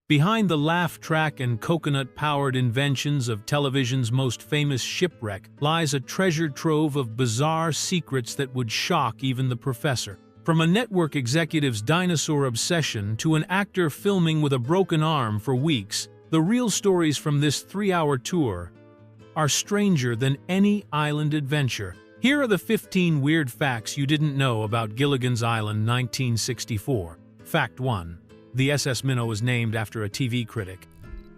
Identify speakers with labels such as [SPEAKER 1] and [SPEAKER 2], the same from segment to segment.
[SPEAKER 1] Behind the laugh track and coconut-powered inventions of television's most famous shipwreck lies a treasure trove of bizarre secrets that would shock even the professor. From a network executive's dinosaur obsession to an actor filming with a broken arm for weeks, the real stories from this 3-hour tour are stranger than any island adventure. Here are the 15 weird facts you didn't know about Gilligan's Island, 1964. Fact 1. The SS Minnow was named after a TV critic.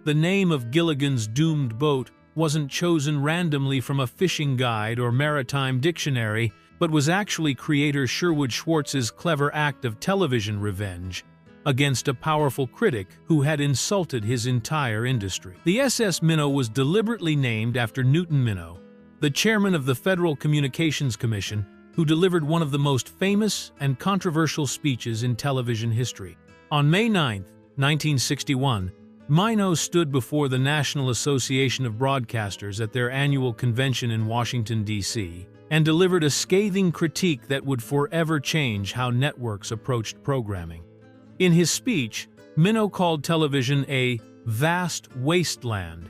[SPEAKER 1] The name of Gilligan's doomed boat wasn't chosen randomly from a fishing guide or maritime dictionary, but was actually creator Sherwood Schwartz's clever act of television revenge against a powerful critic who had insulted his entire industry. The SS Minnow was deliberately named after Newton Minnow, the chairman of the Federal Communications Commission, who delivered one of the most famous and controversial speeches in television history. On May 9, 1961, Minnow stood before the National Association of Broadcasters at their annual convention in Washington, D.C., and delivered a scathing critique that would forever change how networks approached programming. In his speech, Minnow called television a vast wasteland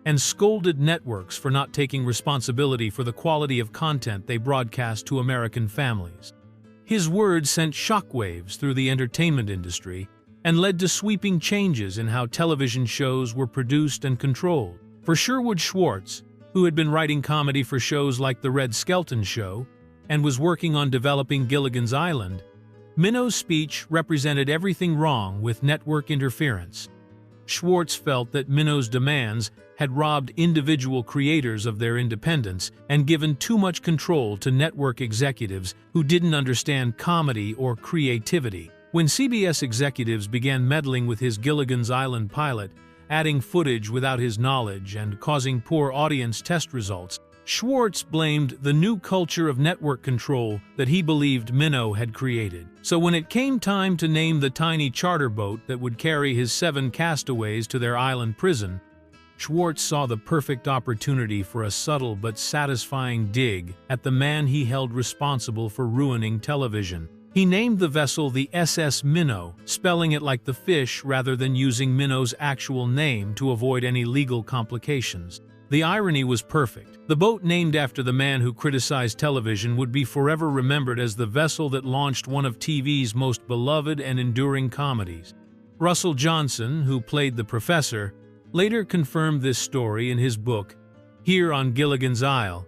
[SPEAKER 1] and scolded networks for not taking responsibility for the quality of content they broadcast to American families. His words sent shockwaves through the entertainment industry and led to sweeping changes in how television shows were produced and controlled. For Sherwood Schwartz, who had been writing comedy for shows like The Red Skelton Show and was working on developing Gilligan's Island, Minnow's speech represented everything wrong with network interference. Schwartz felt that Minnow's demands had robbed individual creators of their independence and given too much control to network executives who didn't understand comedy or creativity. When CBS executives began meddling with his Gilligan's Island pilot, adding footage without his knowledge and causing poor audience test results, Schwartz blamed the new culture of network control that he believed Minnow had created. So when it came time to name the tiny charter boat that would carry his 7 castaways to their island prison, Schwartz saw the perfect opportunity for a subtle but satisfying dig at the man he held responsible for ruining television. He named the vessel the SS Minnow, spelling it like the fish rather than using Minnow's actual name to avoid any legal complications. The irony was perfect. The boat named after the man who criticized television would be forever remembered as the vessel that launched one of TV's most beloved and enduring comedies. Russell Johnson, who played the professor, later confirmed this story in his book, Here on Gilligan's Isle,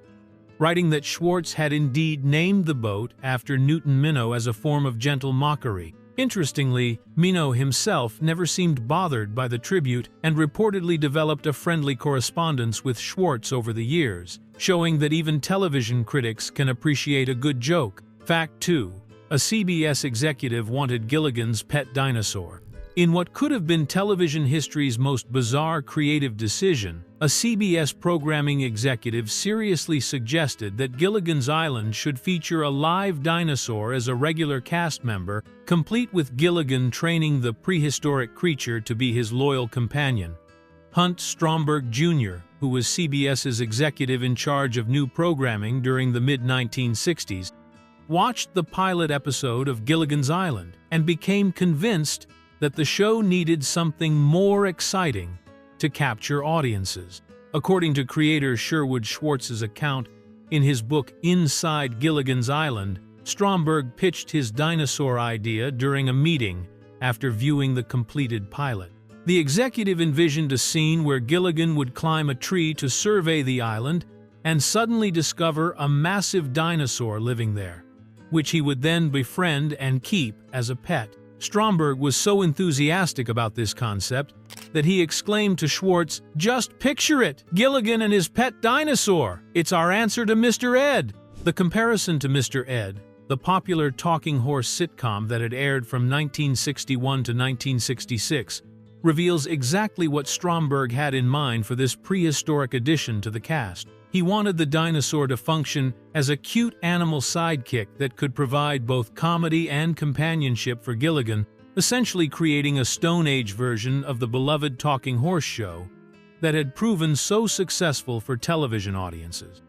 [SPEAKER 1] writing that Schwartz had indeed named the boat after Newton Minnow as a form of gentle mockery. Interestingly, Minnow himself never seemed bothered by the tribute and reportedly developed a friendly correspondence with Schwartz over the years, showing that even television critics can appreciate a good joke. Fact 2. A CBS executive wanted Gilligan's pet dinosaur. In what could have been television history's most bizarre creative decision, a CBS programming executive seriously suggested that Gilligan's Island should feature a live dinosaur as a regular cast member, complete with Gilligan training the prehistoric creature to be his loyal companion. Hunt Stromberg Jr., who was CBS's executive in charge of new programming during the mid-1960s, watched the pilot episode of Gilligan's Island and became convinced that the show needed something more exciting to capture audiences. According to creator Sherwood Schwartz's account in his book Inside Gilligan's Island, Stromberg pitched his dinosaur idea during a meeting after viewing the completed pilot. The executive envisioned a scene where Gilligan would climb a tree to survey the island and suddenly discover a massive dinosaur living there, which he would then befriend and keep as a pet. Stromberg was so enthusiastic about this concept that he exclaimed to Schwartz, "Just picture it! Gilligan and his pet dinosaur! It's our answer to Mr. Ed!" The comparison to Mr. Ed, the popular talking horse sitcom that had aired from 1961 to 1966, reveals exactly what Stromberg had in mind for this prehistoric addition to the cast. He wanted the dinosaur to function as a cute animal sidekick that could provide both comedy and companionship for Gilligan, essentially creating a Stone Age version of the beloved talking horse show that had proven so successful for television audiences.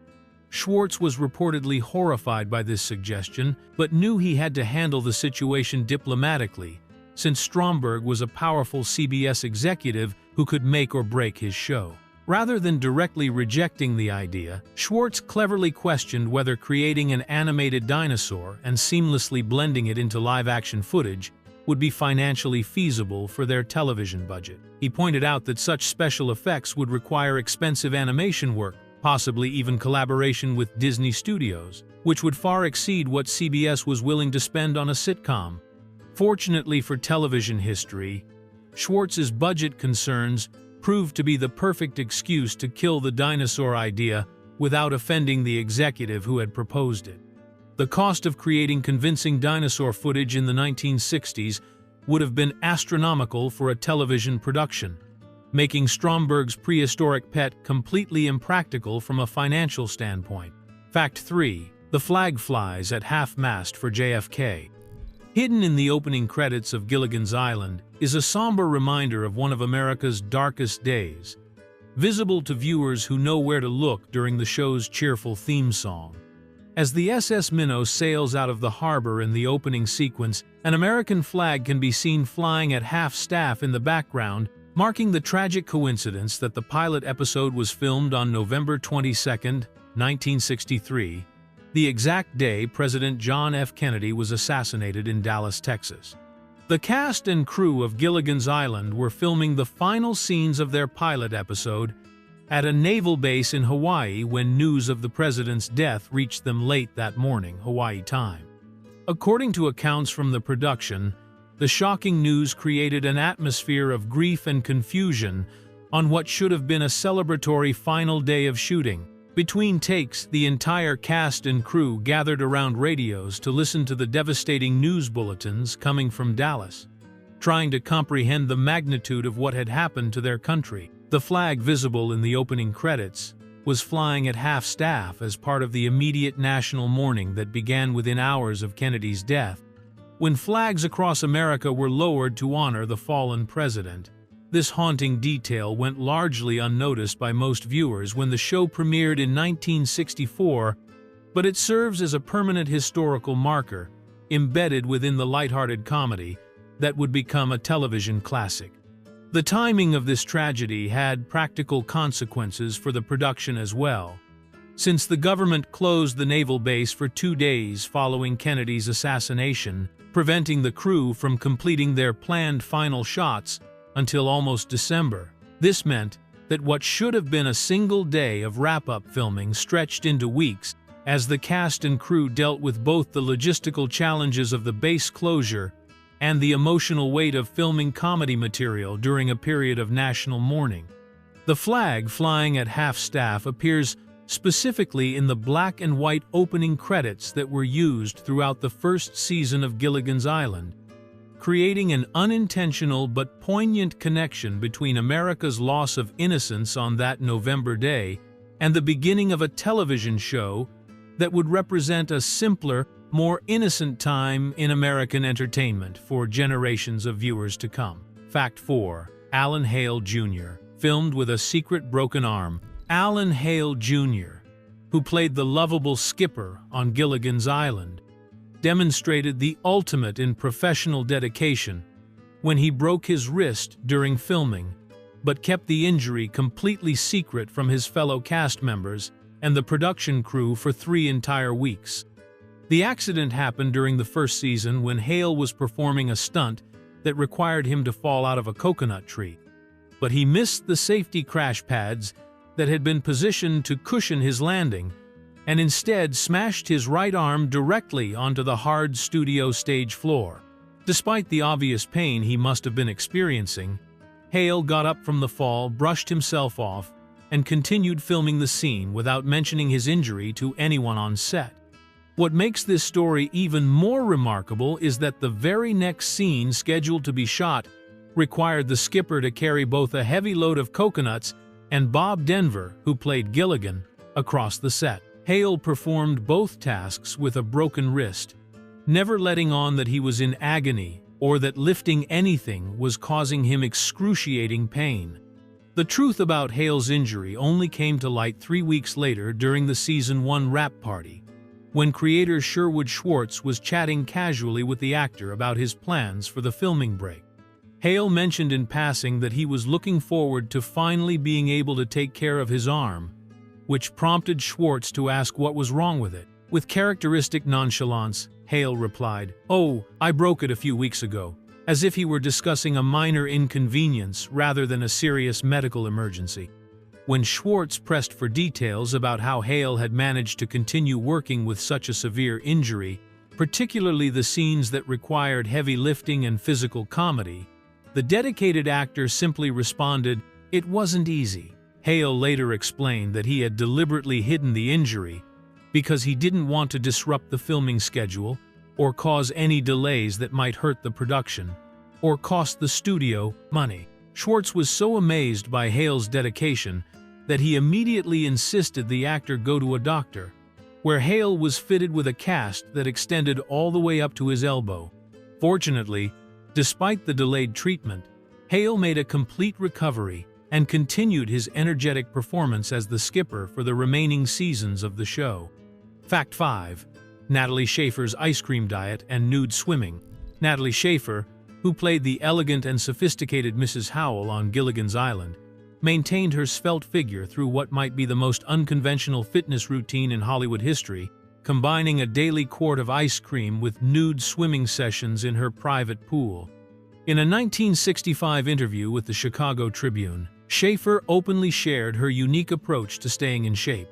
[SPEAKER 1] Schwartz was reportedly horrified by this suggestion, but knew he had to handle the situation diplomatically since Stromberg was a powerful CBS executive who could make or break his show. Rather than directly rejecting the idea, Schwartz cleverly questioned whether creating an animated dinosaur and seamlessly blending it into live-action footage would be financially feasible for their television budget. He pointed out that such special effects would require expensive animation work, possibly even collaboration with Disney Studios, which would far exceed what CBS was willing to spend on a sitcom. Fortunately for television history, Schwartz's budget concerns proved to be the perfect excuse to kill the dinosaur idea without offending the executive who had proposed it. The cost of creating convincing dinosaur footage in the 1960s would have been astronomical for a television production, making Stromberg's prehistoric pet completely impractical from a financial standpoint. Fact 3. The flag flies at half-mast for JFK. Hidden in the opening credits of Gilligan's Island is a somber reminder of one of America's darkest days, visible to viewers who know where to look during the show's cheerful theme song. As the SS Minnow sails out of the harbor in the opening sequence, an American flag can be seen flying at half-staff in the background, marking the tragic coincidence that the pilot episode was filmed on November 22, 1963, the exact day President John F. Kennedy was assassinated in Dallas, Texas. The cast and crew of Gilligan's Island were filming the final scenes of their pilot episode at a naval base in Hawaii when news of the president's death reached them late that morning, Hawaii time. According to accounts from the production, the shocking news created an atmosphere of grief and confusion on what should have been a celebratory final day of shooting. Between takes, the entire cast and crew gathered around radios to listen to the devastating news bulletins coming from Dallas, trying to comprehend the magnitude of what had happened to their country. The flag visible in the opening credits was flying at half-staff as part of the immediate national mourning that began within hours of Kennedy's death, when flags across America were lowered to honor the fallen president. This haunting detail went largely unnoticed by most viewers when the show premiered in 1964, but it serves as a permanent historical marker, embedded within the lighthearted comedy that would become a television classic. The timing of this tragedy had practical consequences for the production as well, since the government closed the naval base for 2 days following Kennedy's assassination, preventing the crew from completing their planned final shots until almost December. This meant that what should have been a single day of wrap-up filming stretched into weeks as the cast and crew dealt with both the logistical challenges of the base closure and the emotional weight of filming comedy material during a period of national mourning. The flag flying at half-staff appears specifically in the black and white opening credits that were used throughout the first season of Gilligan's Island, creating an unintentional but poignant connection between America's loss of innocence on that November day and the beginning of a television show that would represent a simpler, more innocent time in American entertainment for generations of viewers to come. Fact 4. Alan Hale Jr. Filmed with a secret broken arm. Alan Hale Jr., who played the lovable skipper on Gilligan's Island, demonstrated the ultimate in professional dedication when he broke his wrist during filming, but kept the injury completely secret from his fellow cast members and the production crew for 3 entire weeks. The accident happened during the first season when Hale was performing a stunt that required him to fall out of a coconut tree, but he missed the safety crash pads that had been positioned to cushion his landing, and instead smashed his right arm directly onto the hard studio stage floor. Despite the obvious pain he must have been experiencing, Hale got up from the fall, brushed himself off, and continued filming the scene without mentioning his injury to anyone on set. What makes this story even more remarkable is that the very next scene scheduled to be shot required the skipper to carry both a heavy load of coconuts and Bob Denver, who played Gilligan, across the set. Hale performed both tasks with a broken wrist, never letting on that he was in agony or that lifting anything was causing him excruciating pain. The truth about Hale's injury only came to light 3 weeks later during the Season 1 wrap party, when creator Sherwood Schwartz was chatting casually with the actor about his plans for the filming break. Hale mentioned in passing that he was looking forward to finally being able to take care of his arm, which prompted Schwartz to ask what was wrong with it. With characteristic nonchalance, Hale replied, "Oh, I broke it a few weeks ago," as if he were discussing a minor inconvenience rather than a serious medical emergency. When Schwartz pressed for details about how Hale had managed to continue working with such a severe injury, particularly the scenes that required heavy lifting and physical comedy, the dedicated actor simply responded, "It wasn't easy." Hale later explained that he had deliberately hidden the injury because he didn't want to disrupt the filming schedule or cause any delays that might hurt the production or cost the studio money. Schwartz was so amazed by Hale's dedication that he immediately insisted the actor go to a doctor, where Hale was fitted with a cast that extended all the way up to his elbow. Fortunately, despite the delayed treatment, Hale made a complete recovery and continued his energetic performance as the skipper for the remaining seasons of the show. Fact 5. Natalie Schaefer's ice cream diet and nude swimming. Natalie Schaefer, who played the elegant and sophisticated Mrs. Howell on Gilligan's Island, maintained her svelte figure through what might be the most unconventional fitness routine in Hollywood history, combining a daily quart of ice cream with nude swimming sessions in her private pool. In a 1965 interview with the Chicago Tribune, Schaefer openly shared her unique approach to staying in shape,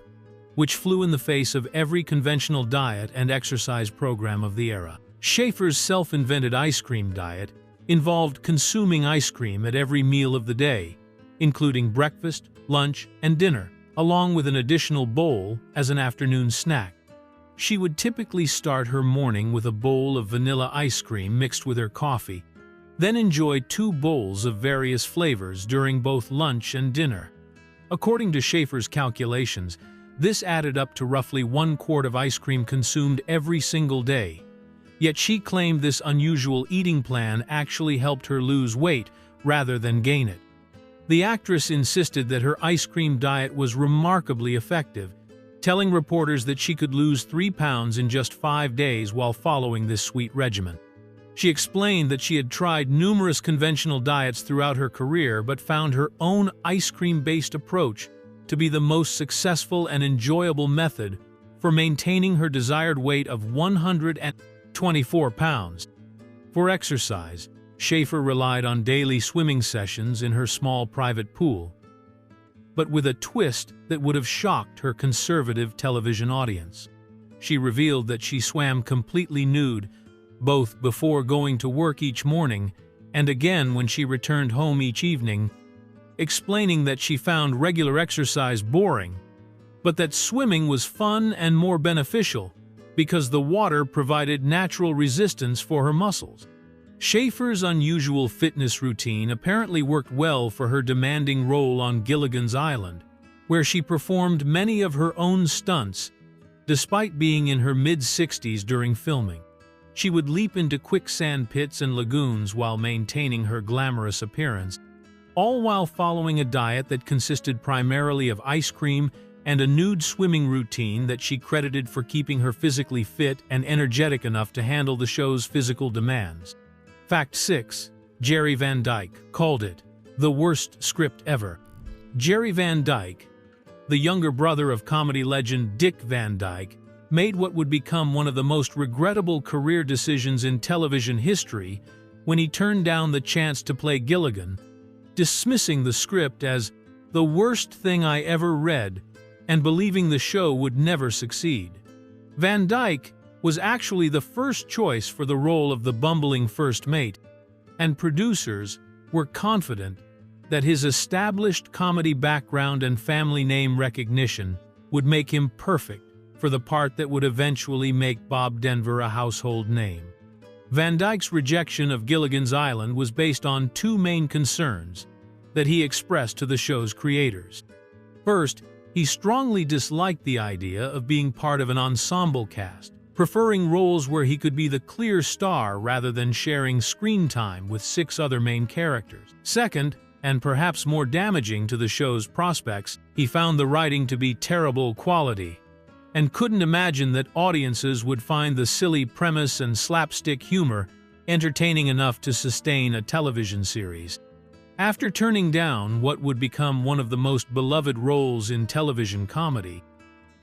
[SPEAKER 1] which flew in the face of every conventional diet and exercise program of the era. Schaefer's self-invented ice cream diet involved consuming ice cream at every meal of the day, including breakfast, lunch, and dinner, along with an additional bowl as an afternoon snack. She would typically start her morning with a bowl of vanilla ice cream mixed with her coffee, then enjoy 2 bowls of various flavors during both lunch and dinner. According to Schaefer's calculations, this added up to roughly 1 quart of ice cream consumed every single day. Yet she claimed this unusual eating plan actually helped her lose weight rather than gain it. The actress insisted that her ice cream diet was remarkably effective, telling reporters that she could lose 3 pounds in just 5 days while following this sweet regimen. She explained that she had tried numerous conventional diets throughout her career but found her own ice cream-based approach to be the most successful and enjoyable method for maintaining her desired weight of 124 pounds. For exercise, Schaefer relied on daily swimming sessions in her small private pool, but with a twist that would have shocked her conservative television audience. She revealed that she swam completely nude, both before going to work each morning and again when she returned home each evening, explaining that she found regular exercise boring, but that swimming was fun and more beneficial because the water provided natural resistance for her muscles. Schaefer's unusual fitness routine apparently worked well for her demanding role on Gilligan's Island, where she performed many of her own stunts, despite being in her mid-60s during filming. She would leap into quicksand pits and lagoons while maintaining her glamorous appearance, all while following a diet that consisted primarily of ice cream and a nude swimming routine that she credited for keeping her physically fit and energetic enough to handle the show's physical demands. Fact 6. Jerry Van Dyke called it the worst script ever. Jerry Van Dyke, the younger brother of comedy legend Dick Van Dyke, made what would become one of the most regrettable career decisions in television history when he turned down the chance to play Gilligan, dismissing the script as the worst thing I ever read and believing the show would never succeed. Van Dyke was actually the first choice for the role of the bumbling first mate, and producers were confident that his established comedy background and family name recognition would make him perfect for the part that would eventually make Bob Denver a household name. Van Dyke's rejection of Gilligan's Island was based on 2 main concerns that he expressed to the show's creators. First, he strongly disliked the idea of being part of an ensemble cast, preferring roles where he could be the clear star rather than sharing screen time with 6 other main characters. Second, and perhaps more damaging to the show's prospects, he found the writing to be terrible quality. and couldn't imagine that audiences would find the silly premise and slapstick humor entertaining enough to sustain a television series. After turning down what would become one of the most beloved roles in television comedy,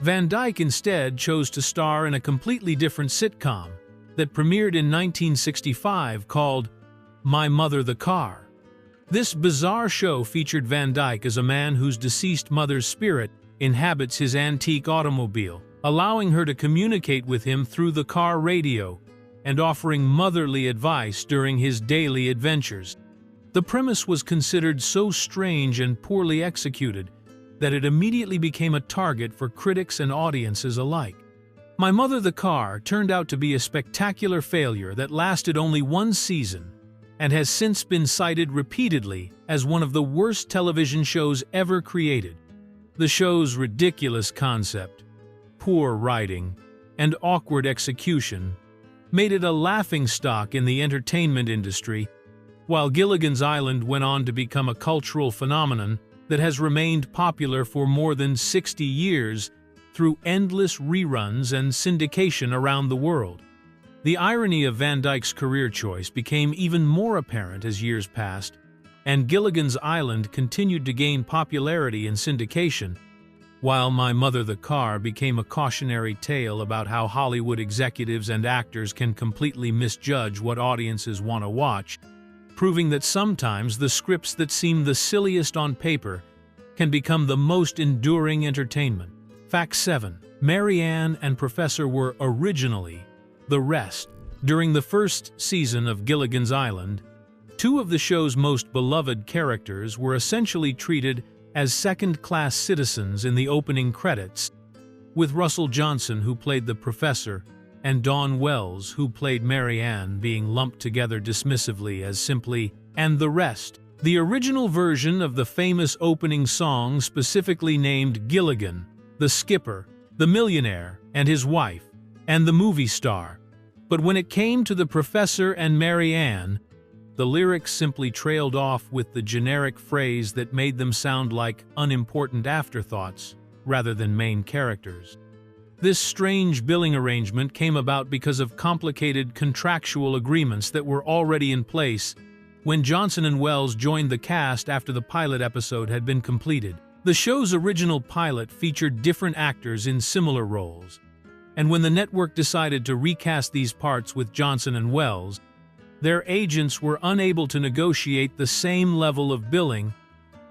[SPEAKER 1] Van Dyke instead chose to star in a completely different sitcom that premiered in 1965 called My Mother the Car. This bizarre show featured Van Dyke as a man whose deceased mother's spirit inhabits his antique automobile, allowing her to communicate with him through the car radio and offering motherly advice during his daily adventures. The premise was considered so strange and poorly executed that it immediately became a target for critics and audiences alike. My Mother the Car turned out to be a spectacular failure that lasted only one season and has since been cited repeatedly as one of the worst television shows ever created. The show's ridiculous concept, poor writing, and awkward execution made it a laughingstock in the entertainment industry, while Gilligan's Island went on to become a cultural phenomenon that has remained popular for more than 60 years through endless reruns and syndication around the world. The irony of Van Dyke's career choice became even more apparent as years passed, and Gilligan's Island continued to gain popularity in syndication, while My Mother the Car became a cautionary tale about how Hollywood executives and actors can completely misjudge what audiences want to watch, proving that sometimes the scripts that seem the silliest on paper can become the most enduring entertainment. Fact 7. Mary Ann and Professor were originally the rest. During the first season of Gilligan's Island, two of the show's most beloved characters were essentially treated as second-class citizens in the opening credits, with Russell Johnson, who played the professor, and Dawn Wells, who played Mary Ann, being lumped together dismissively as simply "and the rest." The original version of the famous opening song specifically named Gilligan, the skipper, the millionaire, and his wife, and the movie star. But when it came to the professor and Mary Ann, the lyrics simply trailed off with the generic phrase that made them sound like unimportant afterthoughts rather than main characters. This strange billing arrangement came about because of complicated contractual agreements that were already in place when Johnson and Wells joined the cast after the pilot episode had been completed. The show's original pilot featured different actors in similar roles, and when the network decided to recast these parts with Johnson and Wells, their agents were unable to negotiate the same level of billing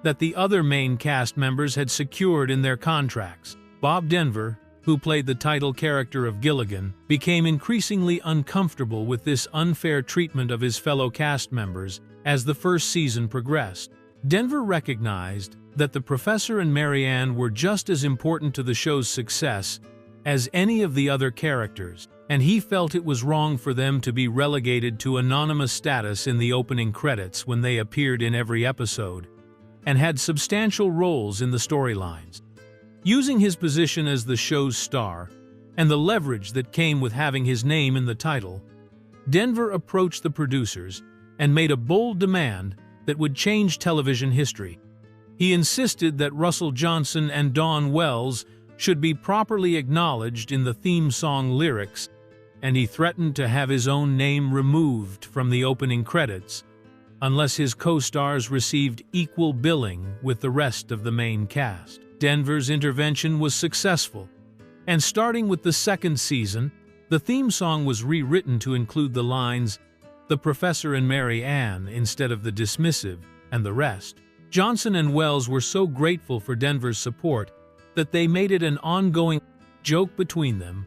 [SPEAKER 1] that the other main cast members had secured in their contracts. Bob Denver, who played the title character of Gilligan, became increasingly uncomfortable with this unfair treatment of his fellow cast members as the first season progressed. Denver recognized that the professor and Mary Ann were just as important to the show's success as any of the other characters, and he felt it was wrong for them to be relegated to anonymous status in the opening credits when they appeared in every episode and had substantial roles in the storylines. Using his position as the show's star and the leverage that came with having his name in the title, Denver approached the producers and made a bold demand that would change television history. He insisted that Russell Johnson and Dawn Wells should be properly acknowledged in the theme song lyrics, and he threatened to have his own name removed from the opening credits unless his co-stars received equal billing with the rest of the main cast. Denver's intervention was successful, and starting with the second season, the theme song was rewritten to include the lines, "The Professor and Mary Ann," instead of the dismissive "and the rest." Johnson and Wells were so grateful for Denver's support that they made it an ongoing joke between them,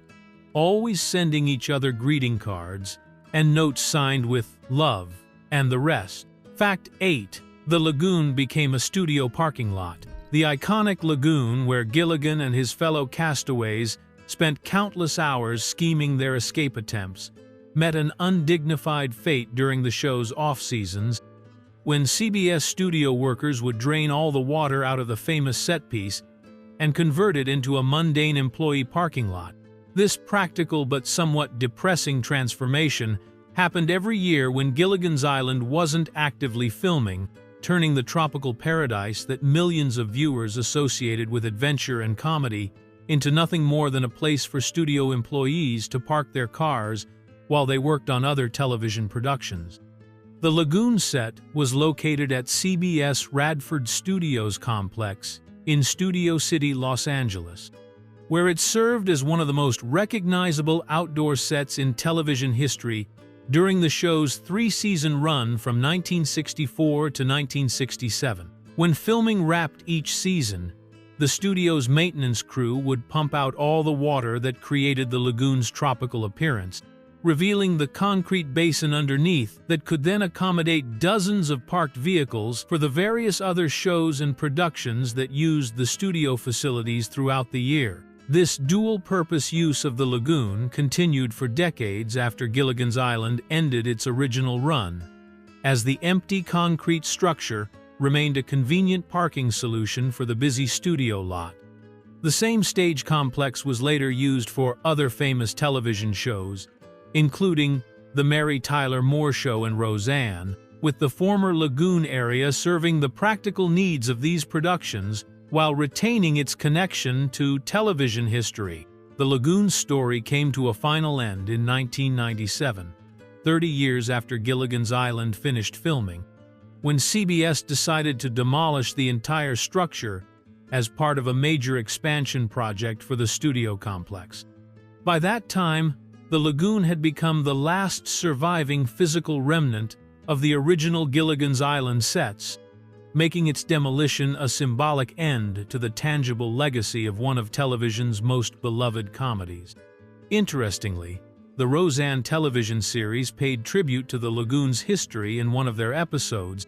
[SPEAKER 1] always sending each other greeting cards and notes signed with "Love" and the rest. Fact 8. The lagoon became a studio parking lot. The iconic lagoon, where Gilligan and his fellow castaways spent countless hours scheming their escape attempts, met an undignified fate during the show's off-seasons, when CBS studio workers would drain all the water out of the famous set piece and convert it into a mundane employee parking lot. This practical but somewhat depressing transformation happened every year when Gilligan's Island wasn't actively filming, turning the tropical paradise that millions of viewers associated with adventure and comedy into nothing more than a place for studio employees to park their cars while they worked on other television productions. The lagoon set was located at CBS Radford Studios complex in Studio City, Los Angeles, where it served as one of the most recognizable outdoor sets in television history during the show's three-season run from 1964 to 1967. When filming wrapped each season, the studio's maintenance crew would pump out all the water that created the lagoon's tropical appearance, revealing the concrete basin underneath that could then accommodate dozens of parked vehicles for the various other shows and productions that used the studio facilities throughout the year. This dual-purpose use of the lagoon continued for decades after Gilligan's Island ended its original run, as the empty concrete structure remained a convenient parking solution for the busy studio lot. The same stage complex was later used for other famous television shows, including The Mary Tyler Moore Show and Roseanne, with the former lagoon area serving the practical needs of these productions while retaining its connection to television history. The lagoon's story came to a final end in 1997, 30 years after Gilligan's Island finished filming, when CBS decided to demolish the entire structure as part of a major expansion project for the studio complex. By that time, the lagoon had become the last surviving physical remnant of the original Gilligan's Island sets, making its demolition a symbolic end to the tangible legacy of one of television's most beloved comedies. Interestingly, the Roseanne television series paid tribute to the lagoon's history in one of their episodes,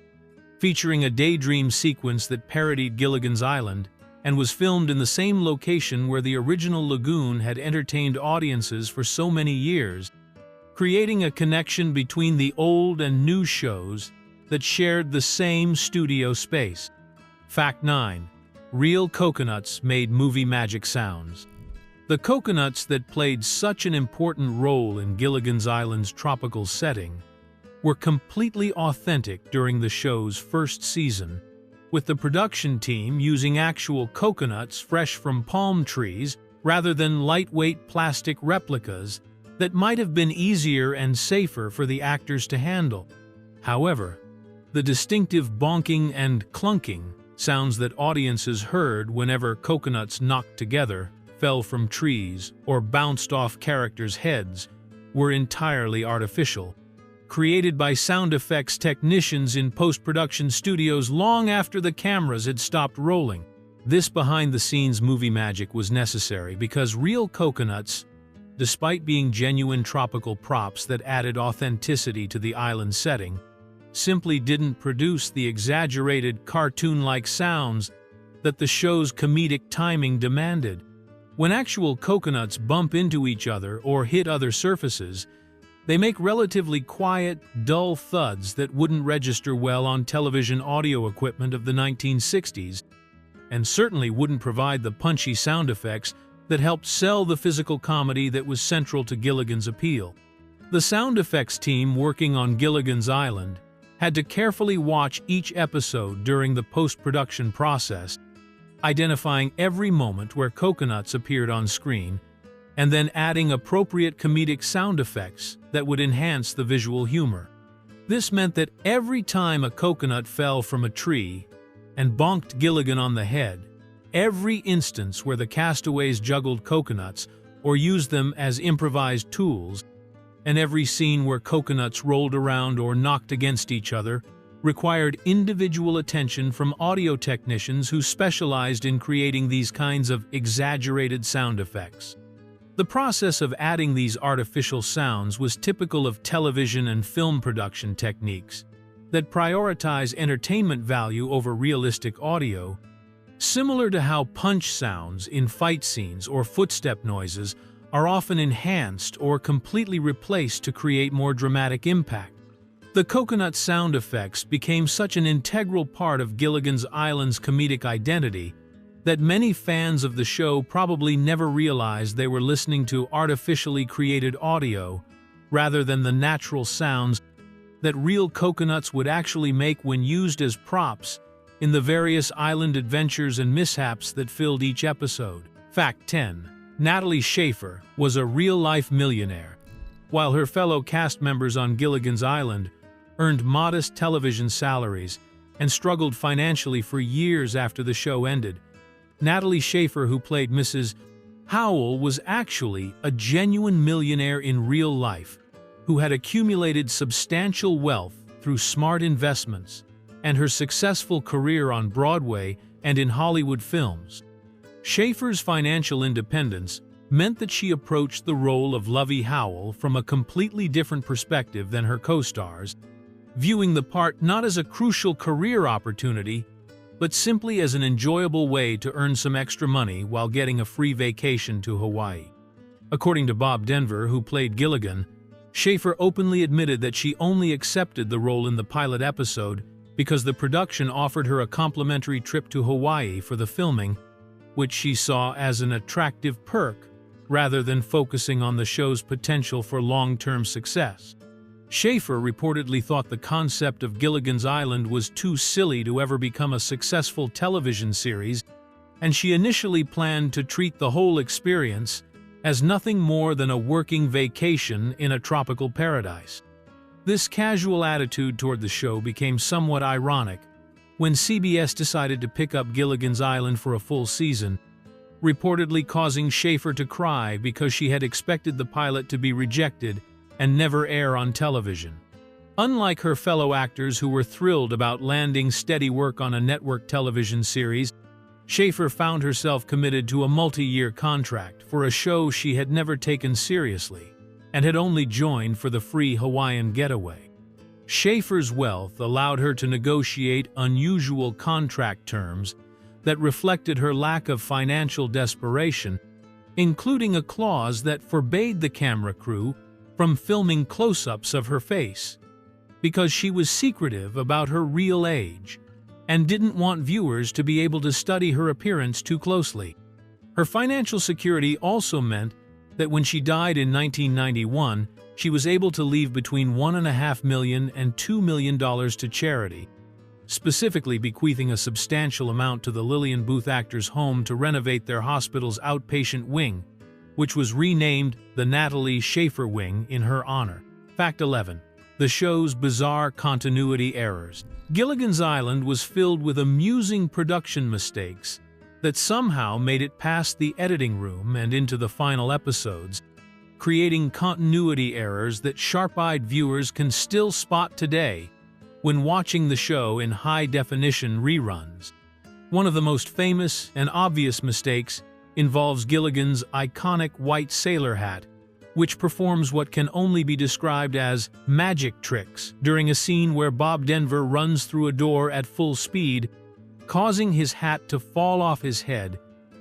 [SPEAKER 1] featuring a daydream sequence that parodied Gilligan's Island and was filmed in the same location where the original lagoon had entertained audiences for so many years, creating a connection between the old and new shows that shared the same studio space. Fact 9. Real coconuts made movie magic sounds. The coconuts that played such an important role in Gilligan's Island's tropical setting were completely authentic during the show's first season, with the production team using actual coconuts fresh from palm trees rather than lightweight plastic replicas that might have been easier and safer for the actors to handle. However, the distinctive bonking and clunking sounds that audiences heard whenever coconuts knocked together, fell from trees, or bounced off characters' heads were entirely artificial, created by sound effects technicians in post-production studios long after the cameras had stopped rolling. This behind-the-scenes movie magic was necessary because real coconuts, despite being genuine tropical props that added authenticity to the island setting, simply didn't produce the exaggerated cartoon-like sounds that the show's comedic timing demanded. When actual coconuts bump into each other or hit other surfaces, they make relatively quiet, dull thuds that wouldn't register well on television audio equipment of the 1960s, and certainly wouldn't provide the punchy sound effects that helped sell the physical comedy that was central to Gilligan's appeal. The sound effects team working on Gilligan's Island had to carefully watch each episode during the post-production process, identifying every moment where coconuts appeared on screen, and then adding appropriate comedic sound effects that would enhance the visual humor. This meant that every time a coconut fell from a tree and bonked Gilligan on the head, every instance where the castaways juggled coconuts or used them as improvised tools, and every scene where coconuts rolled around or knocked against each other required individual attention from audio technicians who specialized in creating these kinds of exaggerated sound effects. The process of adding these artificial sounds was typical of television and film production techniques that prioritize entertainment value over realistic audio, similar to how punch sounds in fight scenes or footstep noises are often enhanced or completely replaced to create more dramatic impact. The coconut sound effects became such an integral part of Gilligan's Island's comedic identity that many fans of the show probably never realized they were listening to artificially created audio rather than the natural sounds that real coconuts would actually make when used as props in the various island adventures and mishaps that filled each episode. Fact 10. Natalie Schaefer was a real-life millionaire. While her fellow cast members on Gilligan's Island earned modest television salaries and struggled financially for years after the show ended, Natalie Schaefer, who played Mrs. Howell, was actually a genuine millionaire in real life, who had accumulated substantial wealth through smart investments and her successful career on Broadway and in Hollywood films. Schaefer's financial independence meant that she approached the role of Lovey Howell from a completely different perspective than her co-stars, viewing the part not as a crucial career opportunity, but simply as an enjoyable way to earn some extra money while getting a free vacation to Hawaii. According to Bob Denver, who played Gilligan, Schaefer openly admitted that she only accepted the role in the pilot episode because the production offered her a complimentary trip to Hawaii for the filming, which she saw as an attractive perk rather than focusing on the show's potential for long-term success. Schaefer reportedly thought the concept of Gilligan's Island was too silly to ever become a successful television series, and she initially planned to treat the whole experience as nothing more than a working vacation in a tropical paradise. This casual attitude toward the show became somewhat ironic when CBS decided to pick up Gilligan's Island for a full season, reportedly causing Schaefer to cry because she had expected the pilot to be rejected and never air on television. Unlike her fellow actors who were thrilled about landing steady work on a network television series, Schaefer found herself committed to a multi-year contract for a show she had never taken seriously and had only joined for the free Hawaiian getaway. Schaefer's wealth allowed her to negotiate unusual contract terms that reflected her lack of financial desperation, including a clause that forbade the camera crew from filming close-ups of her face, because she was secretive about her real age and didn't want viewers to be able to study her appearance too closely. Her financial security also meant that when she died in 1991, she was able to leave between $1.5 million and $2 million to charity, specifically bequeathing a substantial amount to the Lillian Booth Actors Home to renovate their hospital's outpatient wing, which was renamed the Natalie Schaefer Wing in her honor. Fact 11. The show's bizarre continuity errors. Gilligan's Island was filled with amusing production mistakes that somehow made it past the editing room and into the final episodes, creating continuity errors that sharp-eyed viewers can still spot today when watching the show in high-definition reruns. One of the most famous and obvious mistakes involves Gilligan's iconic white sailor hat, which performs what can only be described as magic tricks during a scene where Bob Denver runs through a door at full speed, causing his hat to fall off his head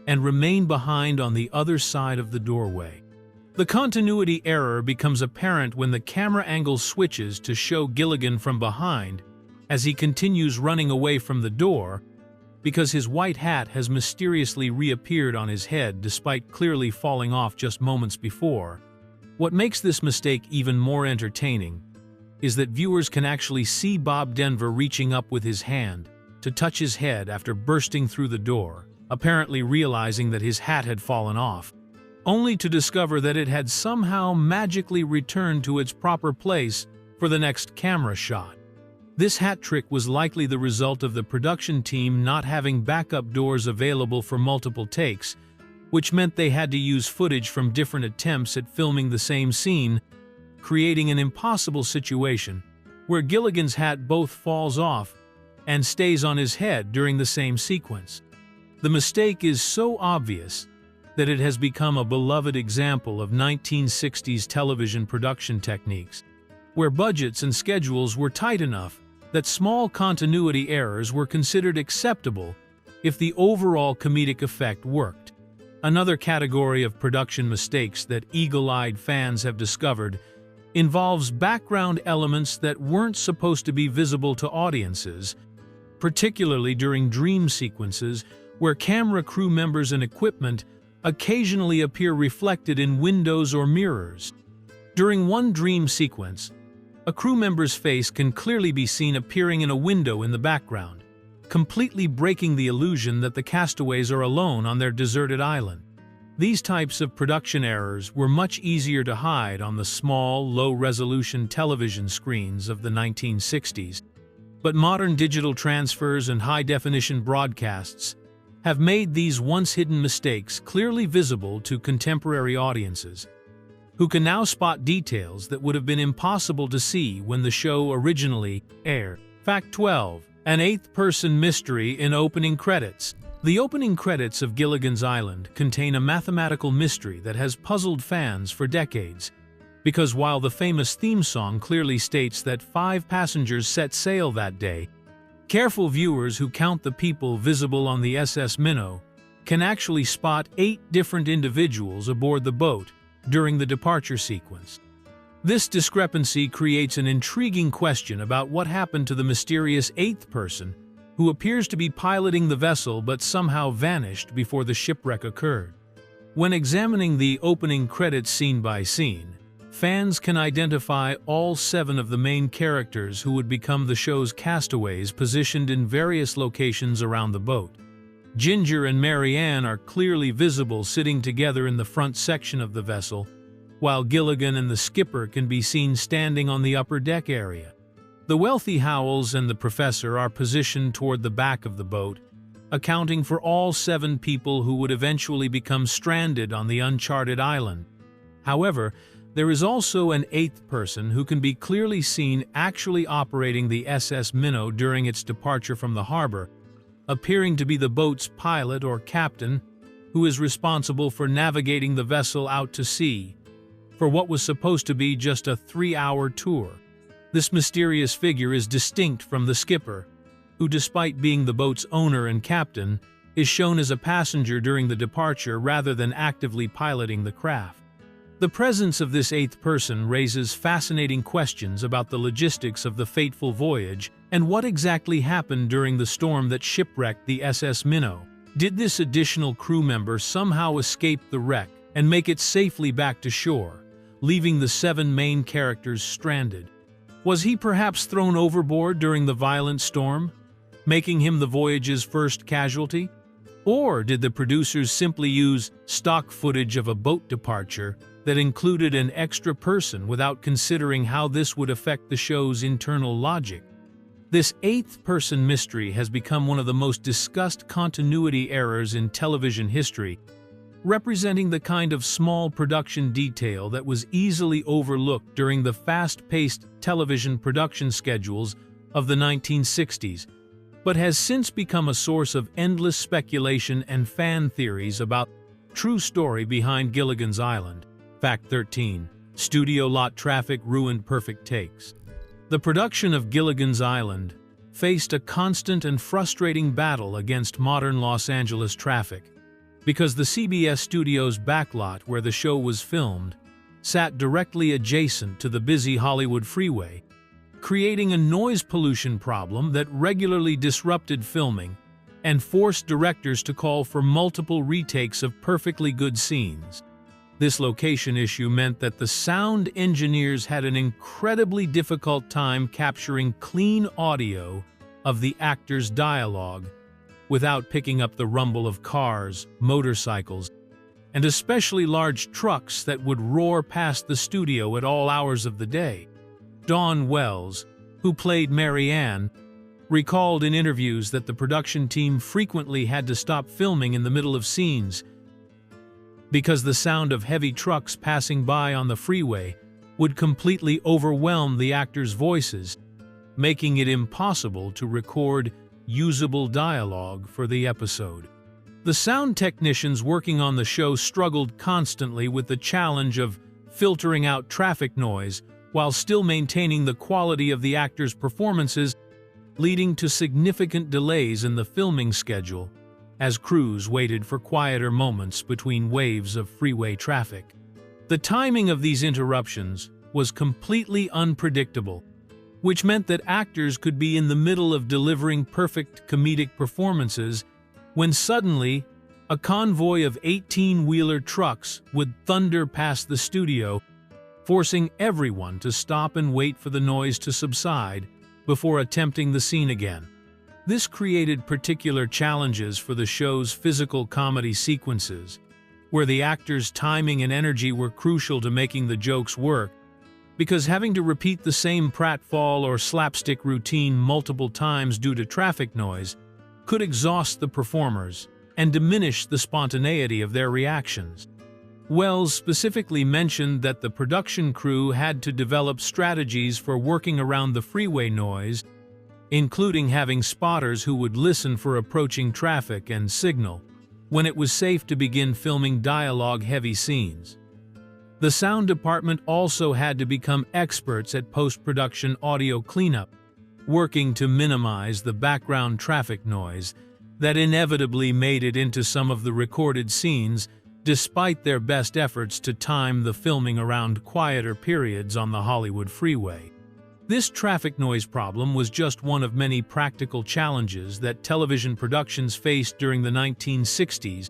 [SPEAKER 1] and remain behind on the other side of the doorway. The continuity error becomes apparent when the camera angle switches to show Gilligan from behind as he continues running away from the door, because his white hat has mysteriously reappeared on his head despite clearly falling off just moments before. What makes this mistake even more entertaining is that viewers can actually see Bob Denver reaching up with his hand to touch his head after bursting through the door, apparently realizing that his hat had fallen off, only to discover that it had somehow magically returned to its proper place for the next camera shot. This hat trick was likely the result of the production team not having backup doors available for multiple takes, which meant they had to use footage from different attempts at filming the same scene, creating an impossible situation where Gilligan's hat both falls off and stays on his head during the same sequence. The mistake is so obvious that it has become a beloved example of 1960s television production techniques, where budgets and schedules were tight enough that small continuity errors were considered acceptable if the overall comedic effect worked. Another category of production mistakes that eagle-eyed fans have discovered involves background elements that weren't supposed to be visible to audiences, particularly during dream sequences where camera crew members and equipment occasionally appear reflected in windows or mirrors. During one dream sequence, a crew member's face can clearly be seen appearing in a window in the background, completely breaking the illusion that the castaways are alone on their deserted island. These types of production errors were much easier to hide on the small, low-resolution television screens of the 1960s, but modern digital transfers and high-definition broadcasts have made these once-hidden mistakes clearly visible to contemporary audiences, who can now spot details that would have been impossible to see when the show originally aired. Fact 12. An eighth-person mystery in opening credits. The opening credits of Gilligan's Island contain a mathematical mystery that has puzzled fans for decades, because while the famous theme song clearly states that 5 passengers set sail that day, careful viewers who count the people visible on the SS Minnow can actually spot 8 different individuals aboard the boat during the departure sequence. This discrepancy creates an intriguing question about what happened to the mysterious 8th person who appears to be piloting the vessel but somehow vanished before the shipwreck occurred. When examining the opening credits scene by scene, fans can identify all 7 of the main characters who would become the show's castaways positioned in various locations around the boat. Ginger and Mary Ann are clearly visible sitting together in the front section of the vessel, while Gilligan and the skipper can be seen standing on the upper deck area. The wealthy Howells and the professor are positioned toward the back of the boat, accounting for all 7 people who would eventually become stranded on the uncharted island. However, there is also an 8th person who can be clearly seen actually operating the SS Minnow during its departure from the harbor, appearing to be the boat's pilot or captain, who is responsible for navigating the vessel out to sea for what was supposed to be just a 3-hour tour. This mysterious figure is distinct from the skipper, who, despite being the boat's owner and captain, is shown as a passenger during the departure rather than actively piloting the craft. The presence of this 8th person raises fascinating questions about the logistics of the fateful voyage and what exactly happened during the storm that shipwrecked the SS Minnow. Did this additional crew member somehow escape the wreck and make it safely back to shore, leaving the 7 main characters stranded? Was he perhaps thrown overboard during the violent storm, making him the voyage's first casualty? Or did the producers simply use stock footage of a boat departure that included an extra person without considering how this would affect the show's internal logic? This 8th person mystery has become one of the most discussed continuity errors in television history, representing the kind of small production detail that was easily overlooked during the fast-paced television production schedules of the 1960s, but has since become a source of endless speculation and fan theories about the true story behind Gilligan's Island. Fact 13. Studio lot traffic ruined perfect takes. The production of Gilligan's Island faced a constant and frustrating battle against modern Los Angeles traffic, because the CBS studio's backlot where the show was filmed sat directly adjacent to the busy Hollywood freeway, creating a noise pollution problem that regularly disrupted filming and forced directors to call for multiple retakes of perfectly good scenes. This location issue meant that the sound engineers had an incredibly difficult time capturing clean audio of the actors' dialogue without picking up the rumble of cars, motorcycles, and especially large trucks that would roar past the studio at all hours of the day. Dawn Wells, who played Mary Ann, recalled in interviews that the production team frequently had to stop filming in the middle of scenes because the sound of heavy trucks passing by on the freeway would completely overwhelm the actors' voices, making it impossible to record usable dialogue for the episode. The sound technicians working on the show struggled constantly with the challenge of filtering out traffic noise while still maintaining the quality of the actors' performances, leading to significant delays in the filming schedule as crews waited for quieter moments between waves of freeway traffic. The timing of these interruptions was completely unpredictable, which meant that actors could be in the middle of delivering perfect comedic performances when suddenly a convoy of 18-wheeler trucks would thunder past the studio, forcing everyone to stop and wait for the noise to subside before attempting the scene again. This created particular challenges for the show's physical comedy sequences, where the actors' timing and energy were crucial to making the jokes work, because having to repeat the same pratfall or slapstick routine multiple times due to traffic noise could exhaust the performers and diminish the spontaneity of their reactions. Wells specifically mentioned that the production crew had to develop strategies for working around the freeway noise, including having spotters who would listen for approaching traffic and signal when it was safe to begin filming dialogue-heavy scenes. The sound department also had to become experts at post-production audio cleanup, working to minimize the background traffic noise that inevitably made it into some of the recorded scenes, despite their best efforts to time the filming around quieter periods on the Hollywood freeway. This traffic noise problem was just one of many practical challenges that television productions faced during the 1960s,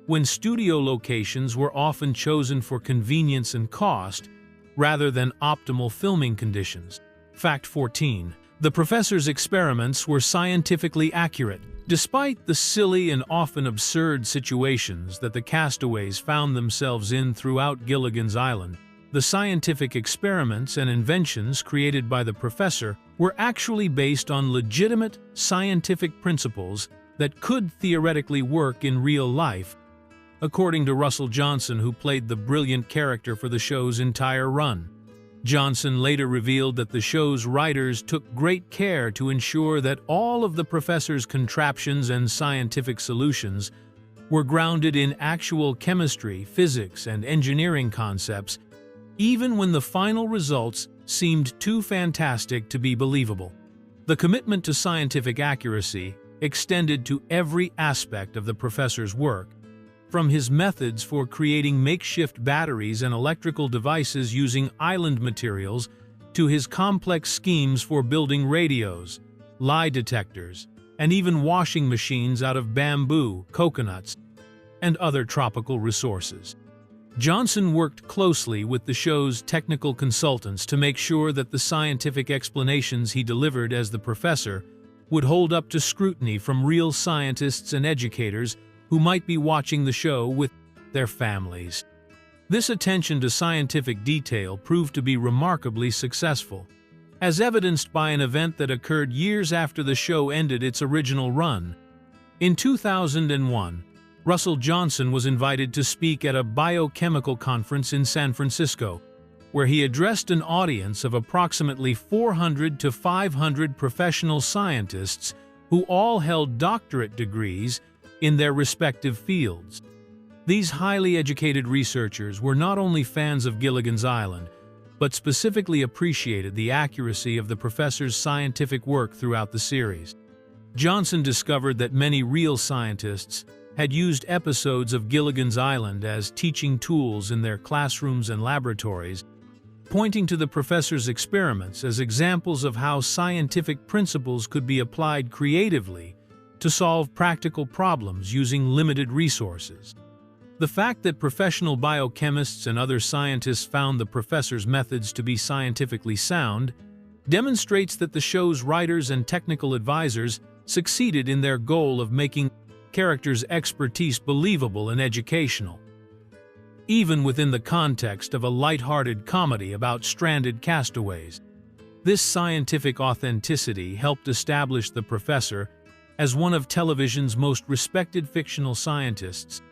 [SPEAKER 1] when studio locations were often chosen for convenience and cost rather than optimal filming conditions. Fact 14. The professor's experiments were scientifically accurate. Despite the silly and often absurd situations that the castaways found themselves in throughout Gilligan's Island, the scientific experiments and inventions created by the professor were actually based on legitimate scientific principles that could theoretically work in real life, according to Russell Johnson, who played the brilliant character for the show's entire run. Johnson later revealed that the show's writers took great care to ensure that all of the professor's contraptions and scientific solutions were grounded in actual chemistry, physics, and engineering concepts, even when the final results seemed too fantastic to be believable. The commitment to scientific accuracy extended to every aspect of the professor's work, from his methods for creating makeshift batteries and electrical devices using island materials to his complex schemes for building radios, lie detectors, and even washing machines out of bamboo, coconuts, and other tropical resources. Johnson worked closely with the show's technical consultants to make sure that the scientific explanations he delivered as the professor would hold up to scrutiny from real scientists and educators who might be watching the show with their families. This attention to scientific detail proved to be remarkably successful, as evidenced by an event that occurred years after the show ended its original run. In 2001, Russell Johnson was invited to speak at a biochemical conference in San Francisco, where he addressed an audience of approximately 400 to 500 professional scientists who all held doctorate degrees in their respective fields. These highly educated researchers were not only fans of Gilligan's Island, but specifically appreciated the accuracy of the professor's scientific work throughout the series. Johnson discovered that many real scientists had used episodes of Gilligan's Island as teaching tools in their classrooms and laboratories, pointing to the professor's experiments as examples of how scientific principles could be applied creatively to solve practical problems using limited resources. The fact that professional biochemists and other scientists found the professor's methods to be scientifically sound demonstrates that the show's writers and technical advisors succeeded in their goal of making characters' expertise believable and educational. Even within the context of a light-hearted comedy about stranded castaways, this scientific authenticity helped establish the professor as one of television's most respected fictional scientists,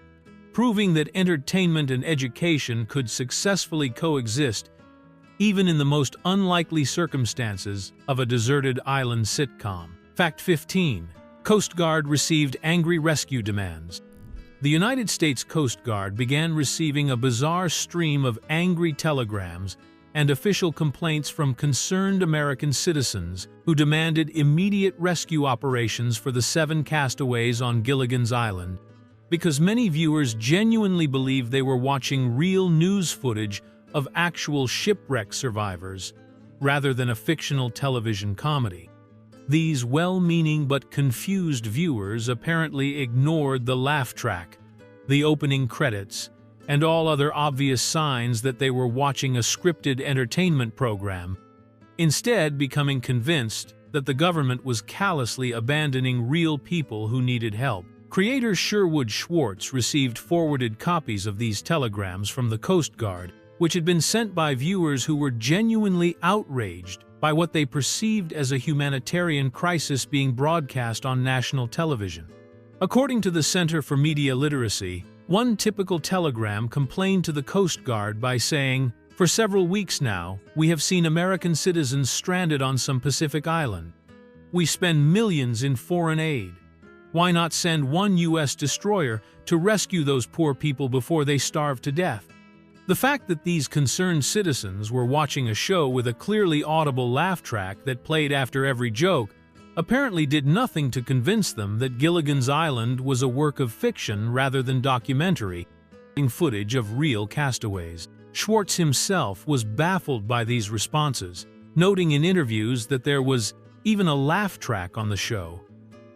[SPEAKER 1] proving that entertainment and education could successfully coexist even in the most unlikely circumstances of a deserted island sitcom. Fact 15. Coast Guard received angry rescue demands. The United States Coast Guard began receiving a bizarre stream of angry telegrams and official complaints from concerned American citizens who demanded immediate rescue operations for the 7 castaways on Gilligan's Island, because many viewers genuinely believed they were watching real news footage of actual shipwreck survivors, rather than a fictional television comedy. These well-meaning but confused viewers apparently ignored the laugh track, the opening credits, and all other obvious signs that they were watching a scripted entertainment program, instead becoming convinced that the government was callously abandoning real people who needed help. Creator Sherwood Schwartz received forwarded copies of these telegrams from the Coast Guard, which had been sent by viewers who were genuinely outraged by what they perceived as a humanitarian crisis being broadcast on national television. According to the Center for Media Literacy, one typical telegram complained to the Coast Guard by saying, "For several weeks now, we have seen American citizens stranded on some Pacific island. We spend millions in foreign aid. Why not send one U.S. destroyer to rescue those poor people before they starve to death?" The fact that these concerned citizens were watching a show with a clearly audible laugh track that played after every joke apparently did nothing to convince them that Gilligan's Island was a work of fiction rather than documentary, footage of real castaways. Schwartz himself was baffled by these responses, noting in interviews that there was even a laugh track on the show.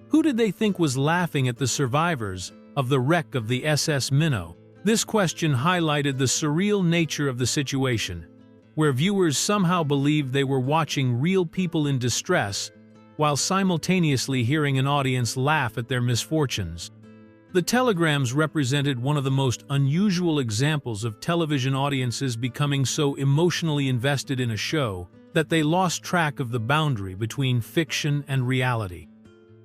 [SPEAKER 1] Who did they think was laughing at the survivors of the wreck of the SS Minnow? This question highlighted the surreal nature of the situation, where viewers somehow believed they were watching real people in distress while simultaneously hearing an audience laugh at their misfortunes. The telegrams represented one of the most unusual examples of television audiences becoming so emotionally invested in a show that they lost track of the boundary between fiction and reality.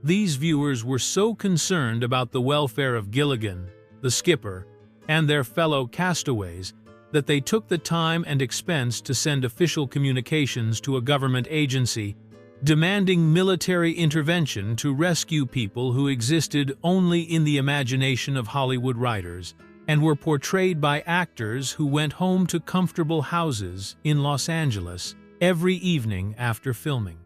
[SPEAKER 1] These viewers were so concerned about the welfare of Gilligan, the skipper, and their fellow castaways that they took the time and expense to send official communications to a government agency demanding military intervention to rescue people who existed only in the imagination of Hollywood writers and were portrayed by actors who went home to comfortable houses in Los Angeles every evening after filming.